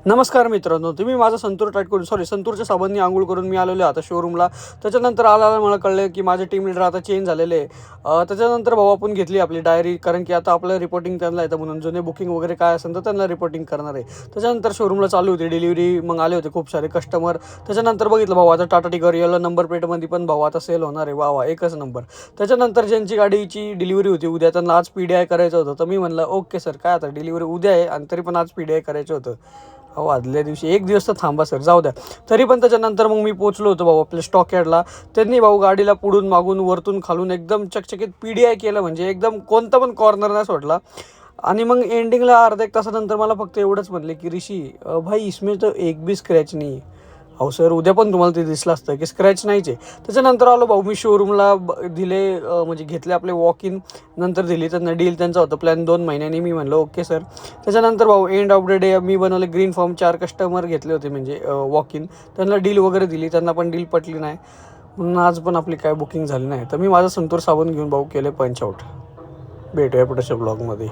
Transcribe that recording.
नमस्कार मित्रांनो, तुम्ही माझा संतूर संतूरच्या साबणनी अंघोळ करून मी आलेलो आहे आता शोरूमला. त्याच्यानंतर आला मला कळलं की माझे टीम लीडर आता चेंज झालेले आहे. त्याच्यानंतर भाऊ आपण घेतली आपली डायरी, कारण की आता आपलं रिपोर्टिंग त्यांना येतं म्हणून जुने बुकिंग वगैरे काय असेल तर त्यांना रिपोर्टिंग करणार आहे. त्याच्यानंतर शोरूमला चालू होती डिलिव्हरी, मग आले होते खूप सारे कस्टमर. त्याच्यानंतर बघितलं भाऊ आता टाटा टिगर येलो नंबर प्लेटमध्ये पण भाऊ आता सेल होणार आहे. वा वा, एकच नंबर. त्याच्यानंतर ज्यांची गाडीची डिलिव्हरी होती उद्या, त्यांना आज PDI करायचं होतं. तर मी म्हणलं ओके सर, काय आता डिलिव्हरी उद्या आहे आणि तरी पण आज PDI करायचं होतं. अहो आदल्या दिवशी एक दिवस तर थांबा सर, जाऊ द्या. तरी पण त्याच्यानंतर मग मी पोचलो होतो भाऊ आपल्या स्टॉक यार्डला. त्यांनी भाऊ गाडीला पुढून मागून वरतून खालून एकदम चकचकीत PDI केलं, म्हणजे एकदम कोणता पण कॉर्नर नाही सोडला. आणि मग एंडिंगला अर्धा एक तासानंतर मला फक्त एवढंच म्हणले की ऋषी भाई इसमें तो एक भी स्क्रॅच नाही. अहो सर, उद्या पण तुम्हाला ते दिसलं असतं की स्क्रॅच नाहीच आहे. त्याच्यानंतर आलो भाऊ मी शोरूमला, दिले म्हणजे घेतले आपले वॉक इन. नंतर दिली त्यांना डील, त्यांचा होता प्लॅन 2 महिन्यांनी. मी म्हणलं ओके सर. त्याच्यानंतर भाऊ एंड ऑफ द डे मी बनवले ग्रीन फॉर्म. 4 कस्टमर घेतले होते म्हणजे वॉक इन. त्यांना डील वगैरे दिली, त्यांना पण डील पटली नाही म्हणून आज पण आपली काय बुकिंग झाली नाही. तर मी माझा संतूर साबण घेऊन भाऊ केले पंच आउट. भेटूया पुढच्या ब्लॉगमध्ये.